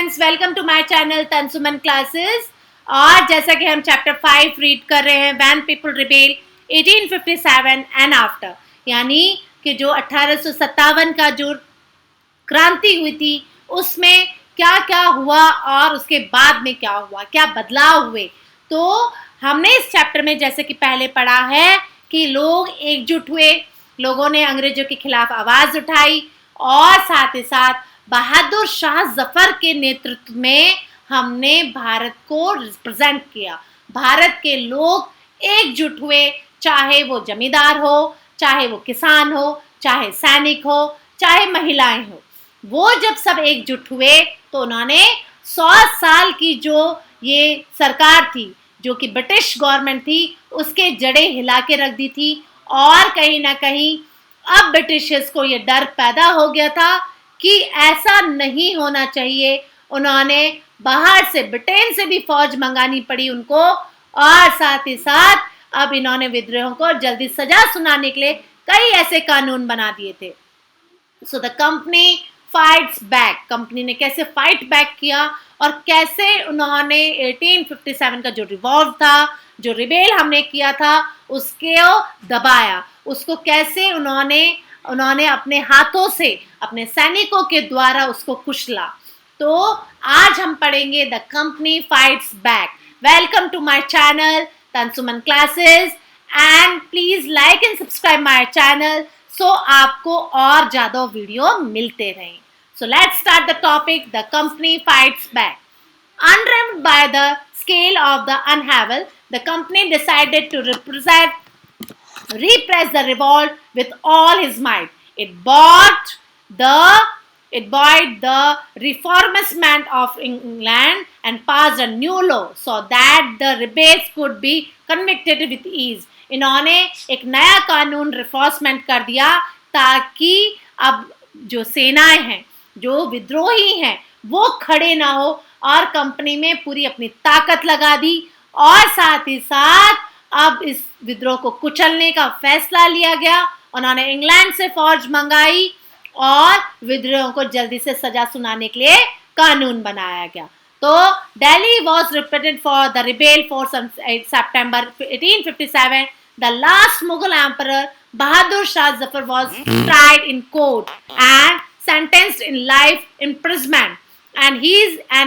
Friends, welcome to my channel Tansuman classes. और जैसा कि हम चैप्टर 5 रीड कर रहे हैं, when people rebel 1857 and after, यानी कि जो 1857 का जो क्रांति हुई थी उसमें क्या क्या हुआ और उसके बाद में क्या हुआ, क्या बदलाव हुए। तो हमने इस चैप्टर में जैसे कि पहले पढ़ा है कि लोग एकजुट हुए, लोगों ने अंग्रेजों के खिलाफ आवाज उठाई और साथ ही साथ बहादुर शाह जफर के नेतृत्व में हमने भारत को रिप्रेजेंट किया। भारत के लोग एकजुट हुए, चाहे वो जमींदार हो, चाहे वो किसान हो, चाहे सैनिक हो, चाहे महिलाएं हो। वो जब सब एकजुट हुए तो उन्होंने 100 साल की जो ये सरकार थी, जो कि ब्रिटिश गवर्नमेंट थी, उसके जड़ें हिला के रख दी थी। और कहीं ना कहीं अब ब्रिटिशर्स को ये डर पैदा हो गया था कि ऐसा नहीं होना चाहिए। उन्होंने बाहर से, ब्रिटेन से भी फौज मंगानी पड़ी उनको, और साथ ही साथ अब इन्होंने विद्रोहियों को जल्दी सजा सुनाने के लिए कई ऐसे कानून बना दिए थे। सो the company fights back. Company ने कैसे फाइट बैक किया और कैसे उन्होंने 1857 का जो रिवॉल्व था, जो रिबेल हमने किया था, उसके दबाया, उसको कैसे उन्होंने अपने हाथों से, अपने सैनिकों के द्वारा उसको कुचला। तो आज हम पढ़ेंगे the company fights back. Welcome to my channel Tansuman classes and please like and subscribe my channel so आपको और ज्यादा वीडियो मिलते रहें। So let's start the topic, the company fights back. Unremmed by the scale of the unravel, the company decided to repress the revolt with all his might. It bought the reformation of England and passed a new law so that the rebels could be convicted with ease. इन्होंने एक नया कानून रिफॉर्समेंट कर दिया ताकि अब जो सेनाएं हैं, जो विद्रोही हैं, वो खड़े ना हो, और कंपनी में पूरी अपनी ताकत लगा दी। और साथ ही साथ अब इस विद्रोह को कुचलने का फैसला लिया गया। उन्होंने इंग्लैंड से फौज मंगाई और विद्रोहियों को जल्दी से सजा सुनाने के लिए कानून बनाया गया। तो Delhi was represented for the rebel force on 8 September 1857. The last Mughal emperor Bahadur Shah Zafar was tried in court and sentenced in life imprisonment. And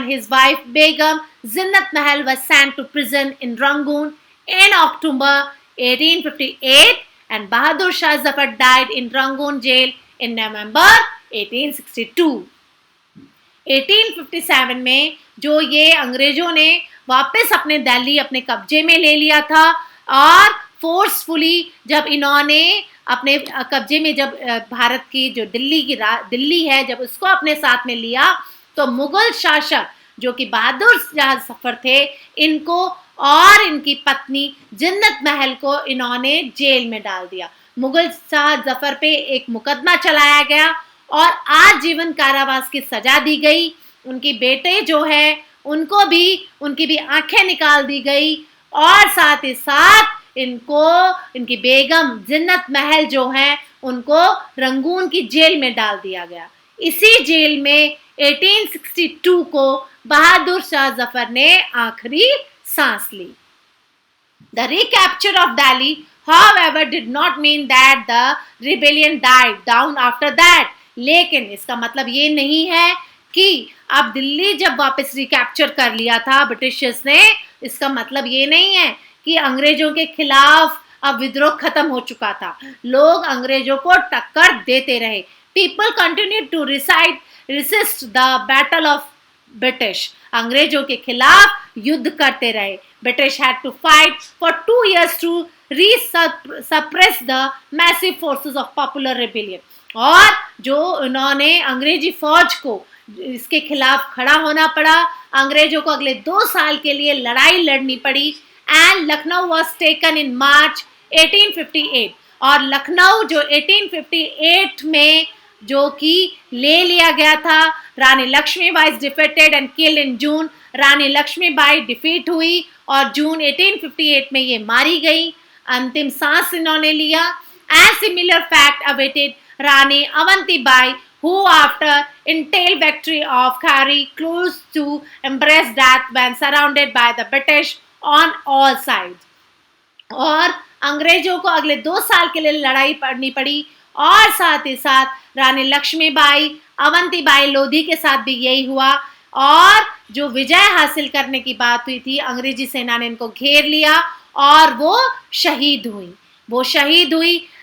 his wife Begum Zinnat Mahal was sent to prison in Rangoon in October 1858, and Bahadur Shah Zafar died in Rangoon jail in November 1862. 1857 में जो ये अंग्रेजों ने वापस अपने दिल्ली अपने कब्जे में ले लिया था, और फोर्सफुली जब इन्होंने अपने कब्जे में, जब भारत की जो दिल्ली है, जब उसको अपने साथ में लिया, तो मुगल शासक जो कि बहादुर शाह जफर थे, इनको और इनकी पत्नी जिन्नत महल को इन्होंने जेल में डाल दिया। मुगल शाह जफर पे एक मुकदमा चलाया गया और आजीवन कारावास की सजा दी गई। उनकी बेटे जो है उनकी भी आंखें निकाल दी गई, और साथ ही साथ इनकी बेगम जिन्नत महल जो है, उनको रंगून की जेल में डाल दिया गया। इसी जेल में 1862 को बहादुर शाह जफर ने आखिरी सांस ली। The recapture of Delhi, however, did not mean that the rebellion died down after that. लेकिन इसका मतलब ये नहीं है कि अब दिल्ली जब वापस रिकैप्चर कर लिया था ब्रिटिशर्स ने, इसका मतलब ये नहीं है कि अंग्रेजों के खिलाफ अब विद्रोह खत्म हो चुका था। लोग अंग्रेजों को टक्कर देते रहे। People continued to resist the battle of British. अंग्रेजों के खिलाफ युद्ध करते रहे। British had to fight for 2 years to suppress the massive forces of popular rebellion. और जो उन्होंने अंग्रेजी फौज को इसके खिलाफ खड़ा होना पड़ा, अंग्रेजों को अगले 2 साल के लिए लड़ाई लड़नी पड़ी। And Lucknow was taken in March 1858. और लखनऊ जो 1858 में जो कि ले लिया गया था, Rani Lakshmibai defeated and killed in June. Rani Lakshmibai defeat हुई और जून 1858 में ये मारी गई, अंतिम सांस इन्होंने लिया। And similar fact awaited Rani Avantibai who after entailed victory of Khari close to embrace death when surrounded by the British on all sides. और अंग्रेजों को अगले 2 साल के लिए लड़ाई पड़नी पड़ी और साथ ही साथ रानी लक्ष्मीबाई, अवंतीबाई लोधी के साथ भी यही हुआ और जो विजय हासिल करने की बात हुई थी, अंग्रेजी सेना ने इनको घेर लिया और वो शहीद हुई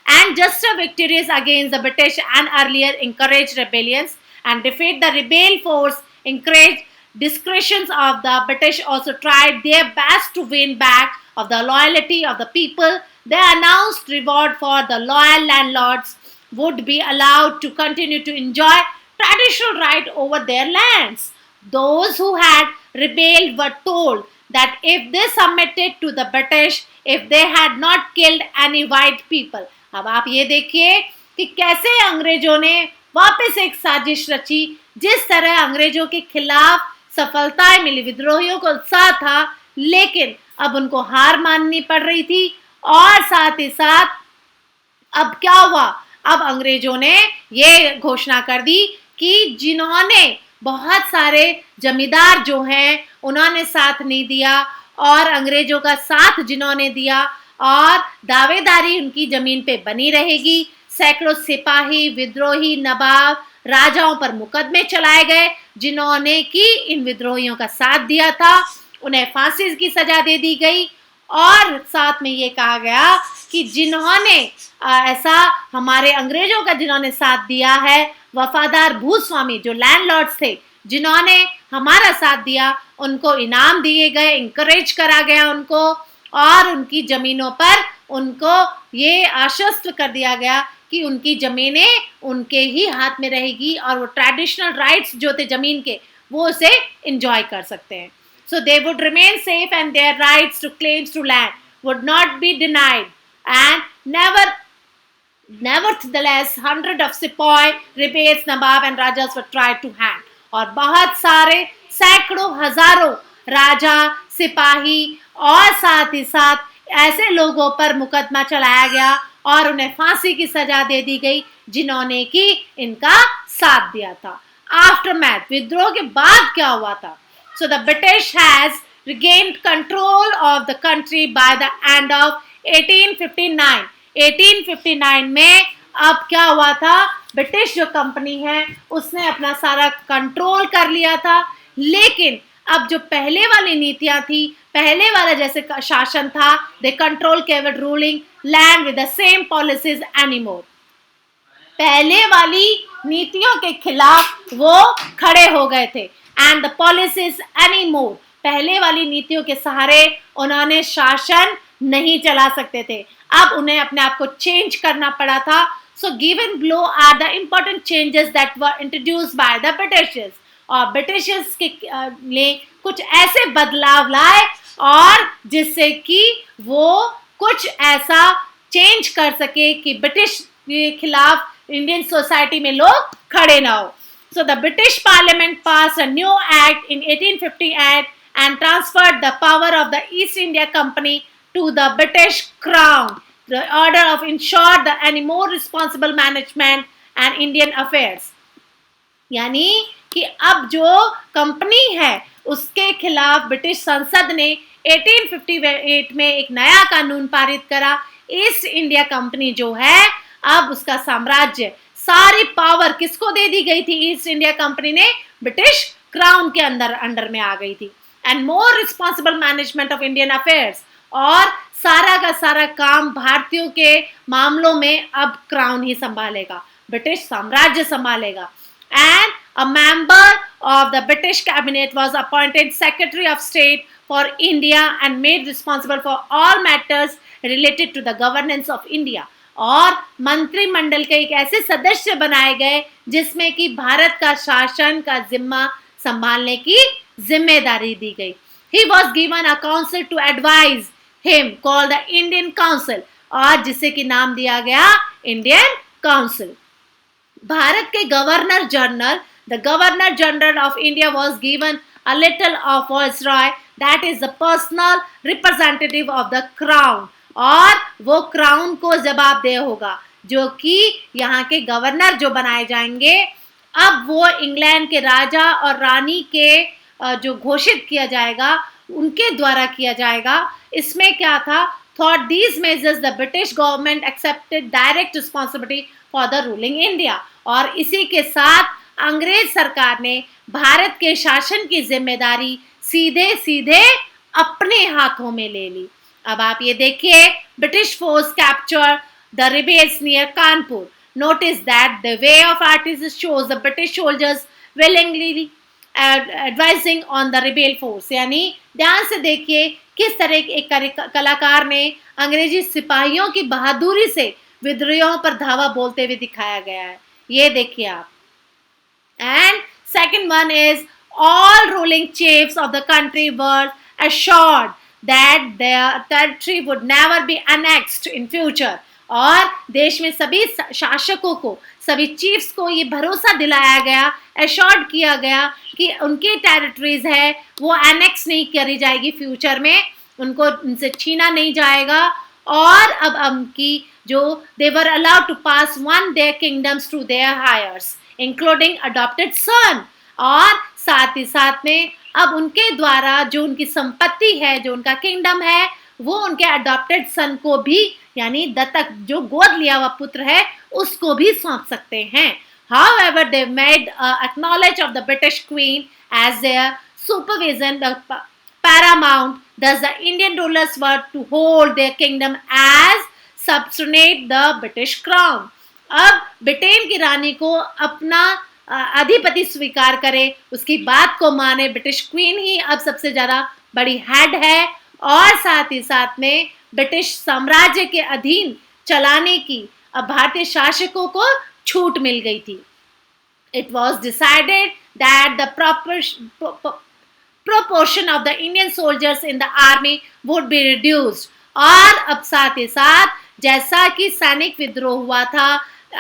and just a victorious against the British and earlier encouraged rebellions and defeat the rebel force encouraged discretions of the British also tried their best to win back of the loyalty of the people. They announced reward for the loyal landlords would be allowed to continue to enjoy traditional right over their lands. Those who had rebelled were told that if they submitted to the British, if they had not killed any white people. अब आप ये देखिए कि कैसे अंग्रेजों ने वापस एक साजिश रची, जिस तरह अंग्रेजों के खिलाफ सफलताएं मिली, विद्रोहियों को उत्साह था, लेकिन अब उनको हार माननी पड़ रही थी और साथ ही साथ अब क्या हुआ, अब अंग्रेजों ने ये घोषणा कर दी कि जिन्होंने बहुत सारे जमींदार जो हैं उन्होंने साथ नहीं दिया और अंग्रेजों का साथ जिन्होंने दिया और दावेदारी उनकी जमीन पे बनी रहेगी। सैकड़ों सिपाही, विद्रोही, नवाब, राजाओं पर मुकदमे चलाए गए जिन्होंने कि इन विद्रोहियों का साथ दिया था, उन्हें फांसी की सजा दे दी गई और साथ में ये कहा गया कि जिन्होंने ऐसा हमारे अंग्रेजों का जिन्होंने साथ दिया है, वफादार भूस्वामी जो लैंडलॉर्ड्स थे जिन्होंने हमारा साथ दिया, उनको इनाम दिए गए, इंकरेज करा गया उनको और उनकी जमीनों पर उनको ये आश्वस्त कर दिया गया कि उनकी जमीनें उनके ही हाथ में रहेगी और वो ट्रेडिशनल राइट्स जो थे जमीन के वो उसे एंजॉय कर सकते हैं. So they would remain safe and their rights to claims to land would not be denied. And nevertheless, hundreds of sepoy, rebels, nawab and rajas were tried to hang. और बहुत सारे सैकड़ों हजारों राजा, सिपाही और साथ ही साथ ऐसे लोगों पर मुकदमा चलाया गया और उन्हें फांसी की सजा दे दी गई जिन्होंने कि इनका साथ दिया था. आफ्टरमैथ, विद्रोह के बाद क्या हुआ था? So the British has regained control of the country by the end of 1859. 1859 में अब क्या हुआ था? ब्रिटिश जो कंपनी है उसने अपना सारा कंट्रोल कर लिया था, लेकिन अब जो पहले वाली नीतियां थी, पहले वाला जैसे शासन था, they control kept ruling land with the same policies anymore. पहले वाली नीतियों के खिलाफ वो खड़े हो गए थे and the policies anymore. पहले वाली नीतियों के सहारे उन्होंने शासन नहीं चला सकते थे, अब उन्हें अपने आप को चेंज करना पड़ा था. So given below are the important changes that were introduced by the Britishers. और ब्रिटिशर्स के लिए कुछ ऐसे बदलाव लाए और जिससे कि वो कुछ ऐसा चेंज कर सके कि ब्रिटिश के खिलाफ इंडियन सोसाइटी में लोग खड़े ना हो. So the British Parliament passed a new act in 1858 and transferred the power of the East India Company to the British Crown. The order of ensured the any more responsible management and Indian affairs. यानी कि अब जो company है उसके खिलाफ British संसद ने 1858 में एक नया कानून पारित करा. ईस्ट इंडिया कंपनी जो है अब उसका साम्राज्य, सारी पावर किसको दे दी गई थी? ईस्ट इंडिया कंपनी ने ब्रिटिश क्राउन के अंडर में आ गई थी. And more responsible management of Indian affairs, और सारा का सारा काम भारतीयों के मामलों में अब क्राउन ही संभालेगा, ब्रिटिश साम्राज्य संभालेगा. And a member of the British cabinet was appointed Secretary of State for India and made responsible for all matters related to the governance of India. और मंत्रिमंडल के एक ऐसे सदस्य बनाए गए जिसमें कि भारत का शासन का जिम्मा संभालने की जिम्मेदारी दी गई. He was given a council to advise him called the Indian Council, और जिसे कि नाम दिया गया इंडियन काउंसिल. भारत के governor general, the Governor General of India was given a little of Viceroy, that is the personal representative of the Crown, और वो crown को जवाबदेह होगा, जो कि यहाँ के गवर्नर जो बनाए जाएंगे अब वो इंग्लैंड के राजा और रानी के जो घोषित किया जाएगा उनके द्वारा किया जाएगा। इसमें क्या था, thought these measures the British government accepted direct responsibility for the ruling India, और इसी के साथ अंग्रेज सरकार ने भारत के शासन की जिम्मेदारी सीधे सीधे अपने हाथों में ले ली। अब आप ये देखिए, British force capture the rebels near Kanpur. Notice that the way of artists shows the British soldiers willingly advising on the rebel force। यानी ध्यान से देखिए किस तरह एक कलाकार ने अंग्रेजी सिपाहियों की बहादुरी से विद्रोहियों पर धावा बोलते हुए दिखाया गया है। ये देखिए आप। And second one is all ruling chiefs of the country were assured that their territory would never be annexed in future। और देश में सभी शासकों को, सभी चीफ्स को ये भरोसा दिलाया गया, एश्योर्ड किया गया कि उनकी टेरिटरीज है वो एनेक्स नहीं करी जाएगी फ्यूचर में, उनको उनसे छीना नहीं जाएगा। और अब उनकी जो they were allowed to pass on their kingdoms to their heirs including adopted son. और साथ ही साथ में अब उनके द्वारा जो उनकी संपत्ति है, जो उनका किंगडम है, वो उनके अडॉप्टेड सन को भी, यानी दत्तक जो गोद लिया हुआ पुत्र है, उसको भी सौंप सकते हैं। However, they made acknowledge of the British Queen as their supervision the paramount. Thus, the Indian rulers were to hold their kingdom as subordinate the British Crown। अब ब्रिटेन की रानी को अपना अधिपति स्वीकार करे, उसकी बात को माने। ब्रिटिश क्वीन ही अब सबसे ज्यादा बड़ी हेड है, और साथ ही साथ में ब्रिटिश साम्राज्य के अधीन चलाने की अब भारतीय शासकों को छूट मिल गई थी। It was decided that the proportion of the Indian soldiers in the army would be reduced। और अब साथ ही साथ जैसा कि सैनिक विद्रोह हुआ था,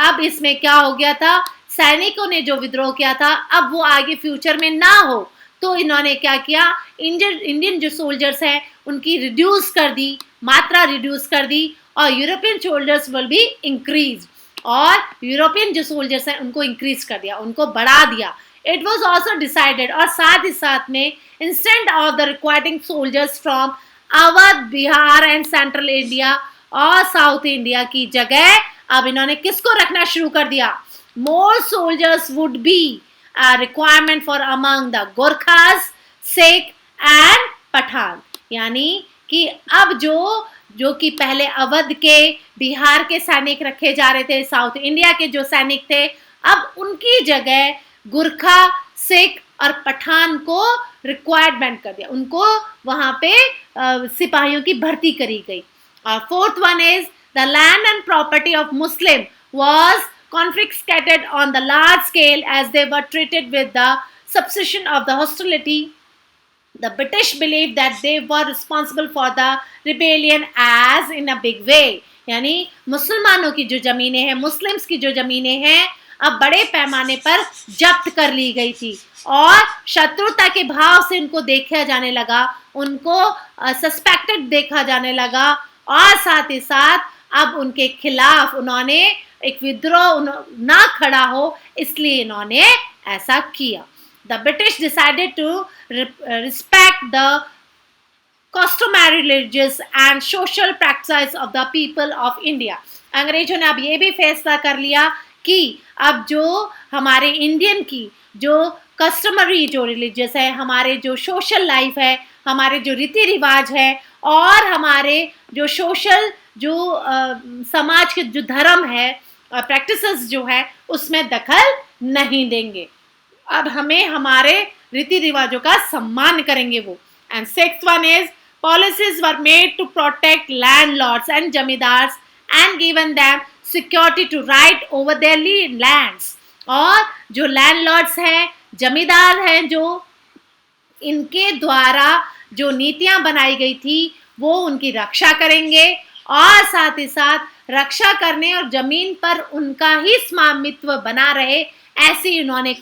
अब इसमें क्या हो गया था, सैनिकों ने जो विद्रोह किया था अब वो आगे फ्यूचर में ना हो, तो इन्होंने क्या किया, इंडियन जो सोल्जर्स हैं उनकी रिड्यूस कर दी, मात्रा रिड्यूस कर दी, और European soldiers will be increase, और यूरोपियन जो सोल्जर्स हैं उनको इंक्रीज कर दिया, उनको बढ़ा दिया। इट वॉज ऑल्सो डिसाइडेड, और साथ ही साथ में instead of the requiring soldiers from Awadh, Bihar and central India और साउथ इंडिया की जगह अब इन्होंने किसको रखना शुरू कर दिया, more soldiers would be requirement for among the Gorkhas, Sikh and Pathan. यानी कि अब जो कि पहले अवध के, बिहार के सैनिक रखे जा रहे थे, साउथ इंडिया के जो सैनिक थे, अब उनकी जगह गुरखा, सिख और पठान को रिक्वायरमेंट कर दिया, उनको वहां पे सिपाहियों की भर्ती करी गई। और fourth one is the land and property of Muslim was confiscated on the large scale as they were treated with the substitution of the hostility। The British believed that they were responsible for the rebellion as in a big way। यानी मुसलमानों की जो जमीनें हैं, Muslims की जो जमीनें हैं, अब बड़े पैमाने पर जब्त कर ली गई थी, और शत्रुता के भाव से उनको देखा जाने लगा, उनको सस्पेक्टेड देखा जाने लगा, और साथ ही साथ अब उनके खिलाफ उन्होंने एक विद्रोह ना खड़ा हो, इसलिए इन्होंने ऐसा किया। The British decided to respect the customary religious and social practices of the people of India। अंग्रेजों ने अब ये भी फैसला कर लिया कि अब जो हमारे इंडियन की जो कस्टमरी जो रिलीजियस है, हमारे जो सोशल लाइफ है, हमारे जो रीति रिवाज है, और हमारे जो सोशल जो समाज के जो धर्म है, प्रैक्टिसेस जो है, उसमें दखल नहीं देंगे। अब हमें हमारे रीति रिवाजों का सम्मान करेंगे वो। And sixth one is policies were made to protect landlords and zamindars and given them security to right over their lands. और जो लैंडलॉर्ड्स हैं, जमींदार हैं, जो इनके द्वारा जो नीतियां बनाई गई थी वो उनकी रक्षा करेंगे, और साथ ही साथ रक्षा करने और जमीन पर उनका ही स्वामित्व बना रहे, ऐसी उन्होंने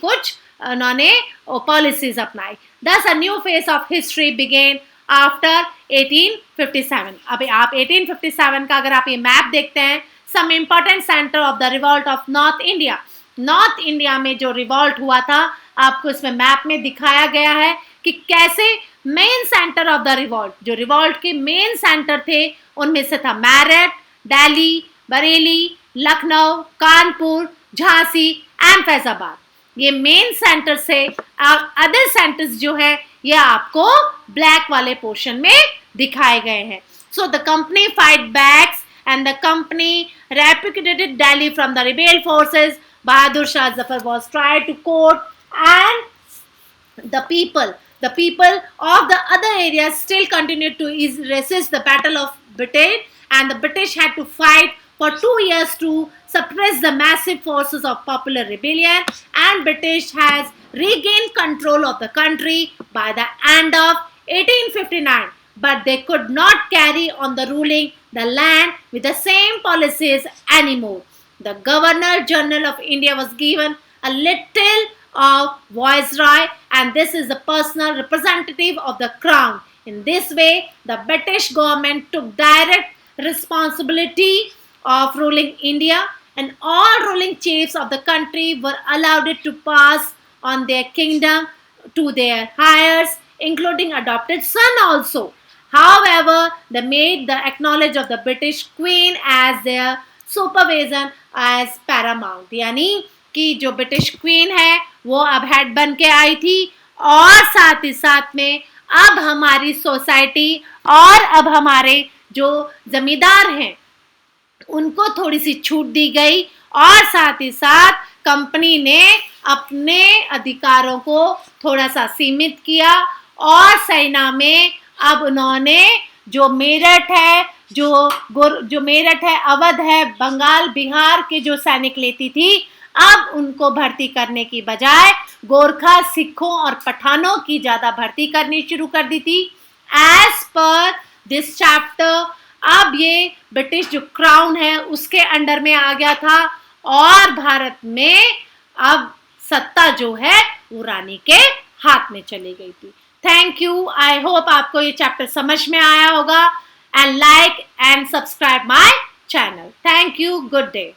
पॉलिसीज अपनाई। Thus a new phase of history began after 1857। अब आप 1857 का अगर आप ये मैप देखते हैं, some important center of the revolt of North India। North India में जो रिवॉल्ट हुआ था, आपको इसमें मैप में दिखाया गया है कि कैसे main centre of the revolt, जो रिवॉल्ट के मेन सेंटर थे, उनमें से था मेरठ, दिल्ली, बरेली, लखनऊ, कानपुर, झांसी एंड फैजाबाद। ये मेन सेंटर से। और अदर सेंटर्स जो है ये आपको ब्लैक वाले पोर्शन में दिखाए गए हैं। So the company fight backs and the company repudiated Delhi from the rebel forces. Bahadur Shah Zafar was tried to court, and the people of the other areas still continued to resist the battle of Britain, and the British had to fight for 2 years to suppress the massive forces of popular rebellion, and British has regained control of the country by the end of 1859. But they could not carry on the ruling the land with the same policies anymore. The Governor General of India was given a little of viceroy, and this is the personal representative of the crown. In this way, the British government took direct responsibility of ruling India, and all ruling chiefs of the country were allowed to pass on their kingdom to their heirs, including adopted son also. However, they made the acknowledge of the British Queen as their supervision as paramount. यानी कि जो British queen है वो अब head बन के आई थी, और साथ ही साथ में अब हमारी सोसाइटी और अब हमारे जो जमींदार हैं उनको थोड़ी सी छूट दी गई, और साथ ही साथ कंपनी ने अपने अधिकारों को थोड़ा सा सीमित किया, और सेना में अब उन्होंने जो मेरठ है, जो मेरठ है, अवध है, बंगाल, बिहार के जो सैनिक लेती थी, अब उनको भर्ती करने की बजाय गोरखा, सिखों और पठानों की ज्यादा भर्ती करनी शुरू कर दी थी। एज पर दिस चैप्टर अब ये ब्रिटिश जो क्राउन है उसके अंडर में आ गया था, और भारत में अब सत्ता जो है वो रानी के हाथ में चली गई थी। Thank you. आई होप आपको ये चैप्टर समझ में आया होगा, and like and subscribe my channel. Thank you. Good day.